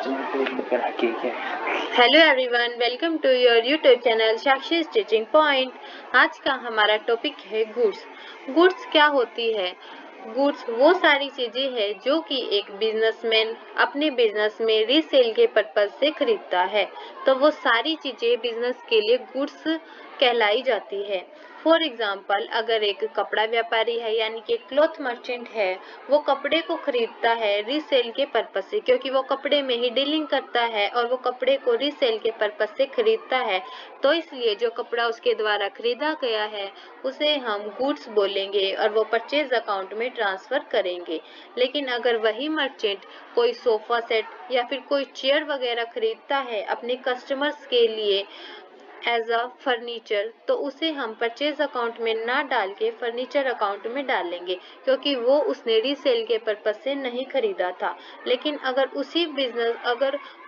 Hello everyone, welcome to your YouTube channel Sakshi stitching point. आज का हमारा टॉपिक है गुड्स। गुड्स क्या होती है? गुड्स वो सारी चीजें हैं जो कि एक बिजनेसमैन अपने बिजनेस में रीसेल के पर्पज से खरीदता है, तो वो सारी चीजें बिजनेस के लिए गुड्स कहलाई जाती है। फॉर एग्जाम्पल, अगर एक कपड़ा व्यापारी है यानी कि क्लॉथ मर्चेंट है, वो कपड़े को खरीदता है रीसेल के पर्पज से, क्योंकि वो कपड़े में ही डीलिंग करता है और वो कपड़े को रीसेल के पर्पज से खरीदता है, तो इसलिए जो कपड़ा उसके द्वारा खरीदा गया है उसे हम गुड्स बोलेंगे और वो परचेज अकाउंट में ट्रांसफर करेंगे। लेकिन अगर वही मर्चेंट कोई सोफा सेट या फिर कोई चेयर वगैरह खरीदता है अपने कस्टमर्स के लिए एज अ फर्नीचर, तो उसे हम परचेज अकाउंट में ना डाल के फर्नीचर अकाउंट में डालेंगे, क्योंकि वो उसने रीसेल के पर्पज से नहीं खरीदा था। लेकिन अगर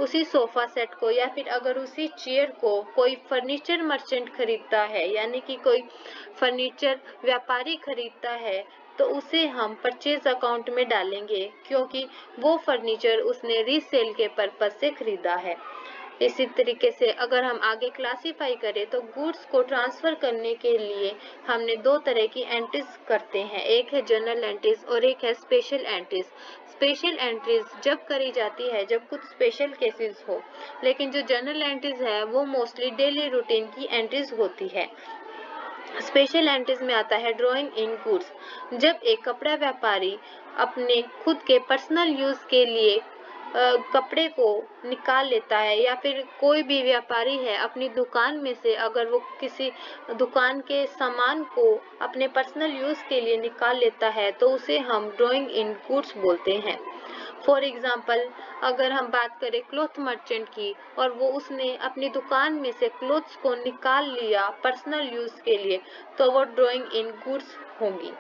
उसी सोफा सेट को या फिर अगर उसी चेयर को कोई फर्नीचर मर्चेंट खरीदता है यानी कि कोई फर्नीचर व्यापारी खरीदता है, तो उसे हम परचेज अकाउंट में डालेंगे, क्योंकि वो फर्नीचर उसने रीसेल के पर्पज से खरीदा है। इसी तरीके से अगर हम आगे क्लासिफाई करें तो गुड्स को ट्रांसफर करने के लिए हमने दो तरह की एंट्रीज करते हैं, एक है जनरल एंट्रीज और एक है स्पेशल एंट्रीज। स्पेशल एंट्रीज जब करी जाती है जब कुछ स्पेशल केसेस हो, लेकिन जो जनरल एंट्रीज है वो मोस्टली डेली रूटीन की एंट्रीज होती है। स्पेशल एंट्रीज में आता है ड्रॉइंग इन गुड्स। जब एक कपड़ा व्यापारी अपने खुद के पर्सनल यूज के लिए कपड़े को निकाल लेता है, या फिर कोई भी व्यापारी है अपनी दुकान में से अगर वो किसी दुकान के सामान को अपने पर्सनल यूज के लिए निकाल लेता है, तो उसे हम ड्राइंग इन गुड्स बोलते हैं। फॉर एग्जाम्पल, अगर हम बात करें क्लॉथ मर्चेंट की और वो उसने अपनी दुकान में से क्लोथ्स को निकाल लिया पर्सनल यूज के लिए, तो वो ड्राइंग इन गुड्स होंगी।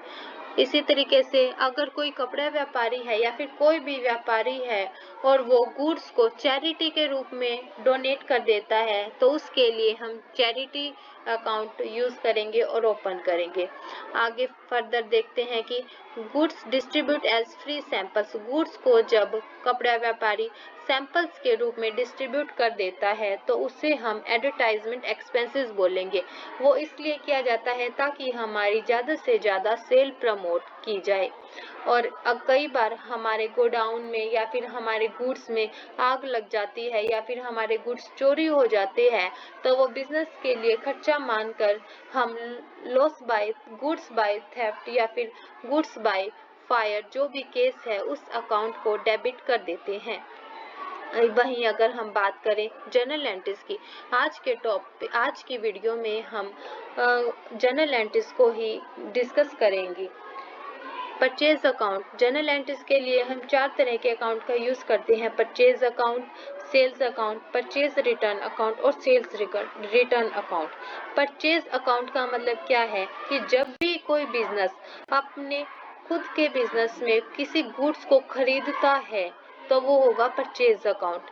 इसी तरीके से अगर कोई कपड़ा व्यापारी है या फिर कोई भी व्यापारी है और वो गुड्स को चैरिटी के रूप में डोनेट कर देता है, तो उसके लिए हम चैरिटी अकाउंट यूज करेंगे और ओपन करेंगे। आगे फर्दर देखते हैं कि goods distribute as free samples. Goods को जब कपड़ा व्यापारी सैंपल्स के रूप में डिस्ट्रीब्यूट कर देता है, तो उसे हम एडवर्टाइजमेंट एक्सपेंसेस बोलेंगे। वो इसलिए किया जाता है ताकि हमारी ज़्यादा से ज़्यादा सेल प्रमोट की जाए। और कई बार हमारे गोडाउन में या फिर हमारे गुड्स में आग लग जाती है या फिर हमारे गुड्स चोरी हो जाते हैं, तो वो बिजनेस के लिए खर्चा मानकर हम loss by goods by theft या फिर गुड्स बाय फायर जो भी केस है उस अकाउंट को डेबिट कर देते हैं। वहीं अगर हम बात करें जनरल एंट्रीज की, आज की वीडियो में हम जनरल एंट्रीज को ही डिस्कस करेंगे। Purchase account. जनरल एंट्रीज के लिए हम 4 तरह के अकाउंट का यूज करते हैं: purchase account, sales account, purchase return account और sales return account. Purchase account का मतलब क्या है कि जब भी कोई बिजनेस अपने खुद के बिजनेस में किसी गुड्स को खरीदता है, तो वो होगा परचेज अकाउंट।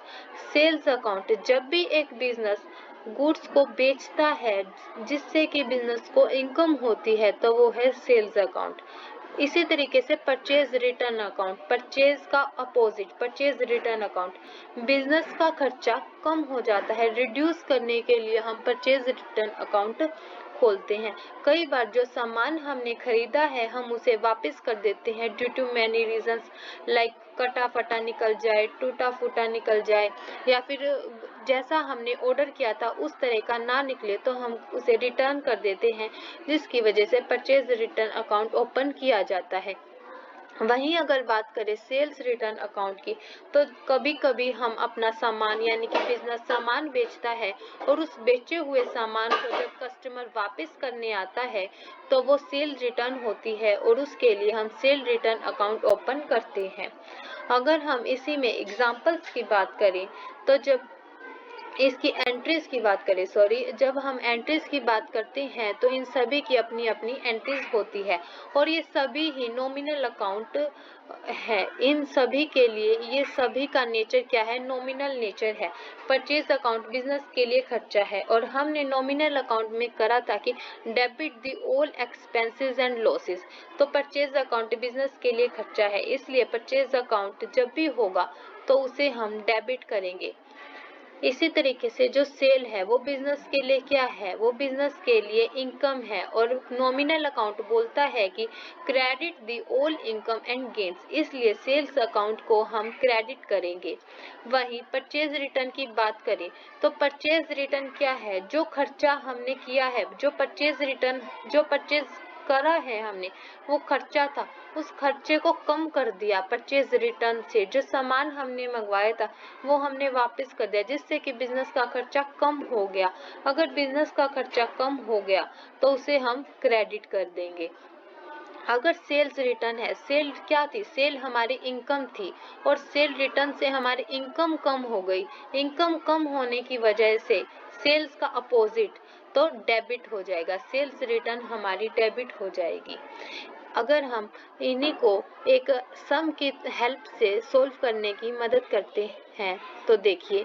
सेल्स अकाउंट, जब भी एक बिजनेस गुड्स को बेचता है जिससे कि बिजनेस को इनकम होती है, तो वो है सेल्स अकाउंट। इसी तरीके से परचेज रिटर्न अकाउंट, परचेज का opposite purchase return account. Business का खर्चा कम हो जाता है, रिड्यूस करने के लिए हम परचेज रिटर्न अकाउंट खोलते हैं। कई बार जो सामान हमने खरीदा है हम उसे वापस कर देते हैं due to many reasons, like कटा फटा निकल जाए, टूटा फूटा निकल जाए, या फिर जैसा हमने ऑर्डर किया था उस तरह का ना निकले तो हम उसे रिटर्न कर देते हैं, जिसकी वजह से परचेज रिटर्न अकाउंट ओपन किया जाता है। वहीं अगर बात करें सेल्स रिटर्न अकाउंट की, तो कभी कभी हम अपना सामान यानी कि बिजनेस सामान बेचता है और उस बेचे हुए सामान को जब कस्टमर वापस करने आता है, तो वो सेल रिटर्न होती है और उसके लिए हम सेल रिटर्न अकाउंट ओपन करते हैं। अगर हम इसी में एग्जांपल्स की बात करें, तो जब हम एंट्रीज की बात करते हैं तो इन सभी की अपनी अपनी एंट्रीज होती है और ये सभी ही नॉमिनल अकाउंट है। इन सभी के लिए ये सभी का नेचर क्या है? नॉमिनल नेचर है। परचेज अकाउंट बिजनेस के लिए खर्चा है और हमने नॉमिनल अकाउंट में करा था कि debit the all expenses and losses. तो परचेज अकाउंट बिजनेस के लिए खर्चा है, इसलिए परचेज अकाउंट जब भी होगा तो उसे हम डेबिट करेंगे। इसी तरीके से जो सेल है वो बिजनेस के लिए क्या है, वो बिजनेस के लिए इनकम है और नॉमिनल अकाउंट बोलता है कि credit the all income and gains, इसलिए सेल्स अकाउंट को हम क्रेडिट करेंगे। वहीं परचेज रिटर्न की बात करें तो परचेज रिटर्न क्या है, जो खर्चा हमने किया है, जो परचेज करा है हमने, वो खर्चा था, उस खर्चे को कम कर दिया परचेज रिटर्न से। जो सामान हमने मंगवाया था वो हमने वापस कर दिया, जिससे कि बिजनेस का खर्चा कम हो गया। अगर बिजनेस का खर्चा कम हो गया तो उसे हम क्रेडिट कर देंगे। अगर सेल्स रिटर्न है, सेल क्या थी, सेल हमारी इनकम थी और सेल रिटर्न से हमारी इनकम कम हो गई। इनकम कम होने की वजह से सेल्स का अपोजिट तो डेबिट हो जाएगा, सेल्स रिटर्न हमारी डेबिट हो जाएगी। अगर हम इन्हीं को एक सम की हेल्प से सोल्व करने की मदद करते हैं तो देखिए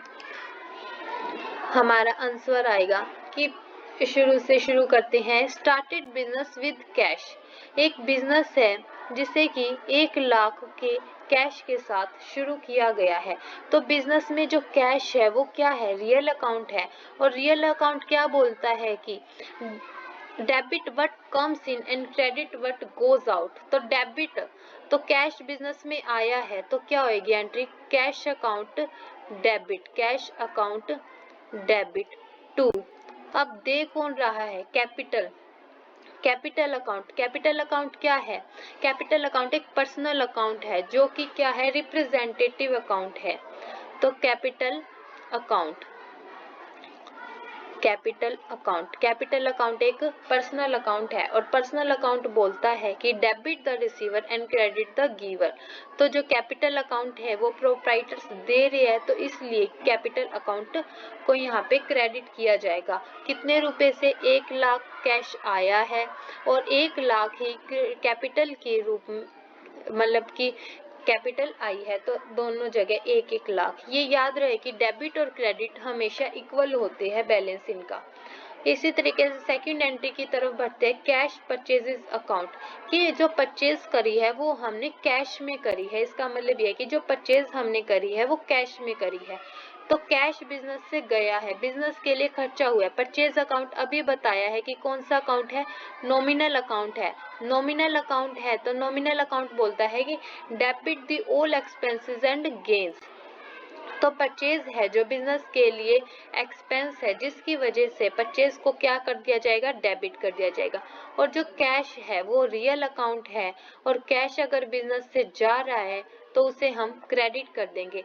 हमारा आंसर आएगा कि शुरू करते हैं। स्टार्टेड बिजनेस विद कैश, एक बिजनेस है जिसे कि 1 लाख के कैश के साथ शुरू किया गया है। तो बिजनेस में जो कैश है वो क्या है, रियल अकाउंट है। और रियल अकाउंट क्या बोलता है कि debit what comes in and credit what goes out. तो डेबिट तो कैश बिजनेस में आया है तो क्या होगी entry, cash account debit, cash account debit to. अब दे कौन रहा है, capital, capital account. Capital account क्या है, कैपिटल अकाउंट एक पर्सनल अकाउंट है जो कि क्या है, रिप्रेजेंटेटिव अकाउंट है। तो कैपिटल अकाउंट, कैपिटल अकाउंट एक पर्सनल अकाउंट है और पर्सनल अकाउंट बोलता है कि debit the receiver and credit the giver. तो जो कैपिटल अकाउंट है वो प्रोप्राइटर्स दे रहे हैं तो इसलिए कैपिटल अकाउंट को यहाँ पे क्रेडिट किया जाएगा। कितने रुपए से, 1 लाख कैश आया है और 1 लाख ही कैपिटल के रूप में, मतलब कि कैपिटल आई है, तो दोनों जगह 1-1 लाख। ये याद रहे कि डेबिट और क्रेडिट हमेशा इक्वल होते हैं बैलेंस इनका। इसी तरीके से सेकंड एंट्री की तरफ बढ़ते हैं, कैश परचेजेस अकाउंट, कि जो परचेज करी है वो हमने कैश में करी है। इसका मतलब ये है कि जो परचेज हमने करी है वो कैश में करी है। तो कैश बिजनेस से गया है, बिजनेस के लिए खर्चा हुआ है। परचेज अकाउंट अभी बताया है कि कौन सा अकाउंट है, नॉमिनल अकाउंट है। नॉमिनल अकाउंट है तो नॉमिनल अकाउंट बोलता है कि debit the all expenses and gains. तो परचेज है जो बिजनेस के लिए एक्सपेंस है, जिसकी वजह से परचेज को क्या कर दिया जाएगा, डेबिट कर दिया जाएगा। और जो कैश है वो रियल अकाउंट है और कैश अगर बिजनेस से जा रहा है तो उसे हम क्रेडिट कर देंगे।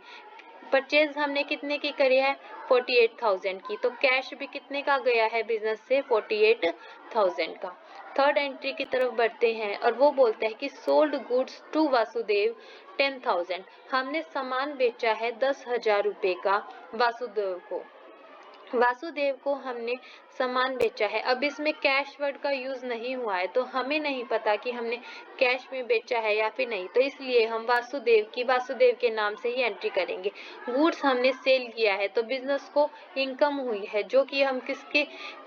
परचेज हमने कितने की करी है, 48,000 की, तो कैश भी कितने का गया है बिजनेस से, 48,000 का। थर्ड एंट्री की तरफ बढ़ते हैं और वो बोलता है कि सोल्ड गुड्स टू वासुदेव 10,000, हमने सामान बेचा है 10,000 रुपए का वासुदेव को हमने सामान बेचा है। अब इसमें कैश वर्ड का यूज नहीं हुआ है तो हमें नहीं पता कि हमने कैश में बेचा है या फिर नहीं, तो इसलिए हम वासुदेव के नाम से ही एंट्री करेंगे। गुड्स हमने सेल किया है तो बिजनेस को इनकम हुई है, जो कि हम किसके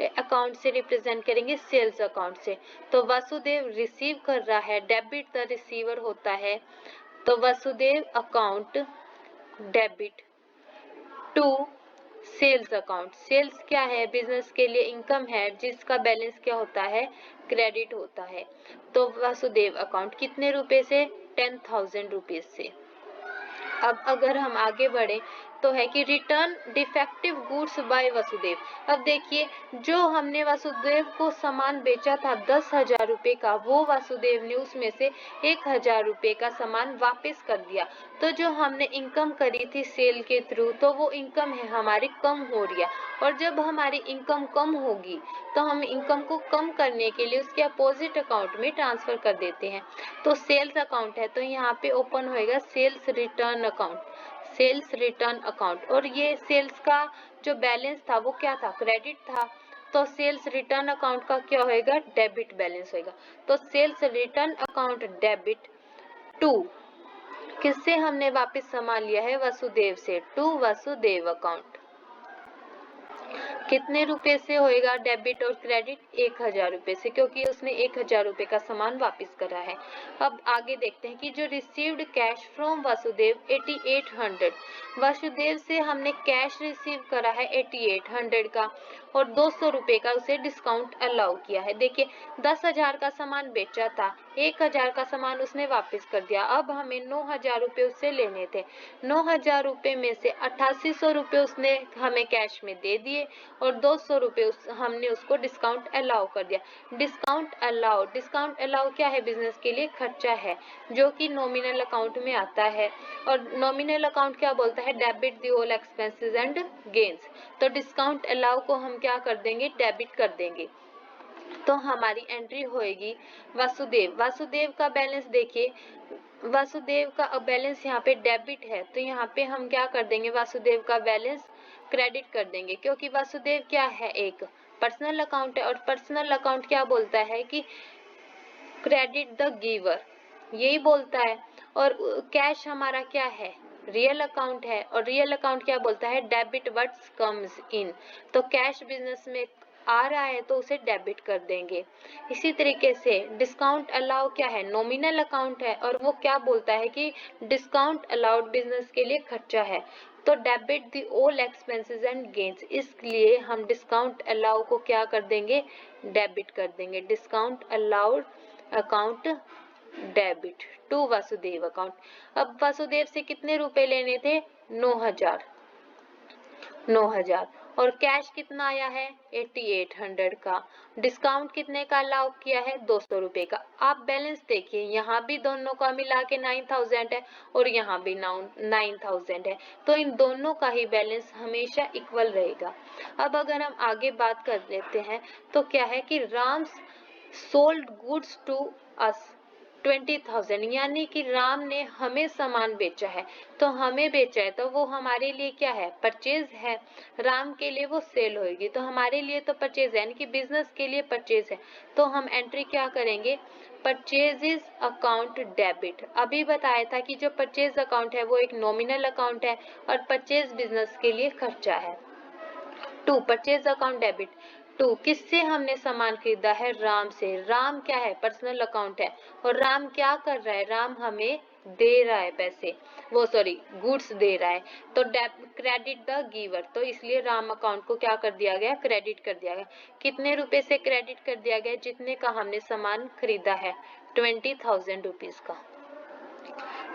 अकाउंट से रिप्रेजेंट करेंगे, सेल्स अकाउंट से। तो वासुदेव रिसीव कर रहा है, डेबिट द रिसीवर होता है। तो Vasudev account debit to sales account. Sales क्या है, बिजनेस के लिए इनकम है जिसका बैलेंस क्या होता है, क्रेडिट होता है। तो वासुदेव अकाउंट कितने रुपए से, 10,000 रुपीज से। अब अगर हम आगे बढ़े तो है कि return defective goods by Vasudev. अब देखिए जो हमने वासुदेव को सामान बेचा था 10,000 रुपए का, वो वासुदेव ने उसमें से 1,000 रुपए का सामान वापस कर दिया। तो जो हमने इनकम करी थी सेल के थ्रू, तो वो इनकम है हमारी कम हो रही है। और जब हमारी इनकम कम होगी तो हम इनकम को कम करने के लिए उसके अपोजिट अकाउंट में ट्रांसफर कर देते हैं। तो सेल्स अकाउंट है तो यहाँ पे ओपन होएगा sales return account, sales return account. और ये सेल्स का जो बैलेंस था वो क्या था, क्रेडिट था। तो सेल्स रिटर्न अकाउंट का क्या होएगा, डेबिट बैलेंस होएगा। तो sales return account debit to, किससे हमने वापस सामान लिया है, वसुदेव से, टू वसुदेव अकाउंट। कितने रुपए से होएगा डेबिट और क्रेडिट? 1000 रुपए से, क्योंकि उसने 1000 रुपए का सामान वापस करा है। अब आगे देखते हैं कि जो received cash from Vasudev 8800, Vasudev से हमने कैश रिसीव करा है 8800 का और 200 रुपए का उसे डिस्काउंट अलाउ किया है। देखिए 10,000 का सामान बेचा था, 1000 का सामान उसने वापस कर दिया। अब हमें 9000 रुपए उससे लेने थे। 9000 रुपए में से 8800 रुपए उसने हमें कैश में दे दिए और 200 रुपए हमने उसको डिस्काउंट अलाउ कर दिया। डिस्काउंट अलाउ क्या है? बिजनेस के लिए खर्चा है जो कि नॉमिनल अकाउंट में आता है। और नॉमिनल अकाउंट क्या बोलता है? Debit the all expenses and gains. तो डिस्काउंट अलाउ को हम क्या कर देंगे? डेबिट कर देंगे। तो हमारी एंट्री होएगी वासुदेव। वासुदेव का बैलेंस देखिए, वासुदेव का बैलेंस यहाँ पे डेबिट है, तो यहाँ पे हम क्या कर देंगे? वासुदेव का बैलेंस क्रेडिट कर देंगे, क्योंकि वासुदेव क्या है? एक पर्सनल अकाउंट है और पर्सनल अकाउंट क्या बोलता है कि क्रेडिट द गिवर, यही बोलता है। और कैश हमारा क्या है? रियल अकाउंट है और रियल अकाउंट क्या बोलता है? Debit what's comes in. तो कैश बिजनेस में आ रहा है तो उसे डेबिट कर देंगे। इसी तरीके से डिस्काउंट अलाउ क्या है? नॉमिनल अकाउंट है और वो क्या बोलता है कि डिस्काउंट अलाउड बिजनेस के लिए खर्चा है, तो debit the all expenses and gains. इसलिए हम डिस्काउंट अलाउ को क्या कर देंगे? डेबिट कर देंगे। Discount allowed account debit to Vasudev account. अब वासुदेव से कितने रुपए लेने थे? 9000 और कैश कितना आया है? 8800 का। डिस्काउंट कितने का अलाउ किया है? 200 रुपए का। आप बैलेंस देखिए, यहाँ भी दोनों का मिला के 9000 है और यहाँ भी 9000 है, तो इन दोनों का ही बैलेंस हमेशा इक्वल रहेगा। अब अगर हम आगे बात कर लेते हैं तो क्या है कि Ram sold goods to us 20,000, यानी कि राम ने हमें सामान बेचा है, तो हमें बेचा है तो वो हमारे लिए क्या है? परचेज है। राम के लिए वो सेल होगी, तो हमारे लिए तो परचेज है, यानी कि बिजनेस के लिए परचेज है। तो हम एंट्री क्या करेंगे? Purchases account debit. अभी बताया था कि जो परचेज अकाउंट है वो एक नॉमिनल अकाउंट है और परचेज बिजनेस के लिए खर्चा है। To purchase account debit. To किससे हमने सामान खरीदा है? राम से। राम क्या है? पर्सनल अकाउंट है और राम क्या कर रहा है? राम हमें दे रहा है पैसे, वो सॉरी गुड्स दे रहा है, तो क्रेडिट द गिवर, तो इसलिए राम अकाउंट को क्या कर दिया गया? क्रेडिट कर दिया गया। कितने रुपए से क्रेडिट कर दिया गया? जितने का हमने सामान खरीदा है, 20,000 रुपीज का।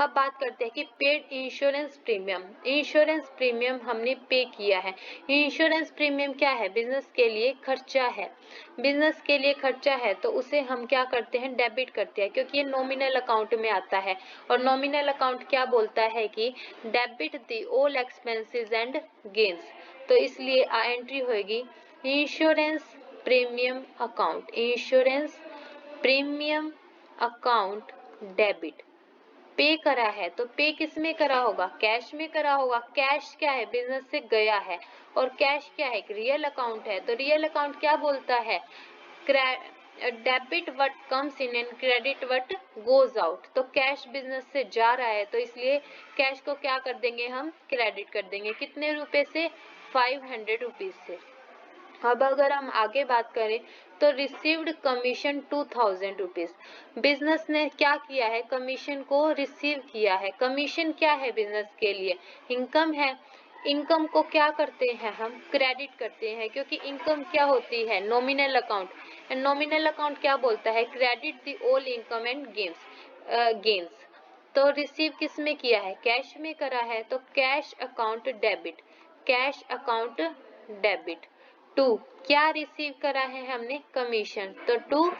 अब बात करते हैं कि paid insurance premium. Insurance premium हमने पे किया है। इंश्योरेंस प्रीमियम क्या है? बिजनेस के लिए खर्चा है। बिजनेस के लिए खर्चा है तो उसे हम क्या करते हैं? डेबिट करते हैं, क्योंकि ये नॉमिनल अकाउंट में आता है और नॉमिनल अकाउंट क्या बोलता है कि debit the all expenses and gains. तो इसलिए एंट्री होगी insurance premium account. Insurance premium account debit. पे करा है तो पे किस में करा होगा? कैश में करा होगा। कैश क्या है? बिजनेस से गया है और कैश क्या है? रियल अकाउंट है, तो रियल अकाउंट क्या बोलता है? Debit what comes in and credit what goes out. तो कैश बिजनेस से जा रहा है तो इसलिए कैश को क्या कर देंगे? हम क्रेडिट कर देंगे। कितने रुपए से? 500 रुपीज से। अब अगर हम आगे बात करें तो रिसीव्ड कमीशन 2000 रुपीज। बिजनेस ने क्या किया है? कमीशन को रिसीव किया है। कमीशन क्या है? बिजनेस के लिए इनकम है। इनकम को क्या करते हैं? हम क्रेडिट करते हैं, क्योंकि इनकम क्या होती है? Nominal account. And nominal account क्या बोलता है? Credit the all income and gains. तो रिसीव किस में किया है? कैश में करा है, तो cash account debit. Cash account debit. To क्या रिसीव करा है हमने? कमीशन, तो to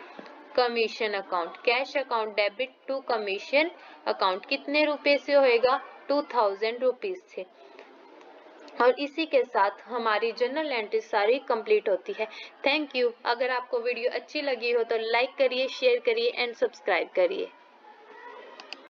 commission account. Cash account debit to commission account. कितने रुपए से होएगा? 2000 रुपीज से। और इसी के साथ हमारी जर्नल एंट्री सारी कंप्लीट होती है। Thank you. अगर आपको वीडियो अच्छी लगी हो तो लाइक करिए, शेयर करिए एंड सब्सक्राइब करिए।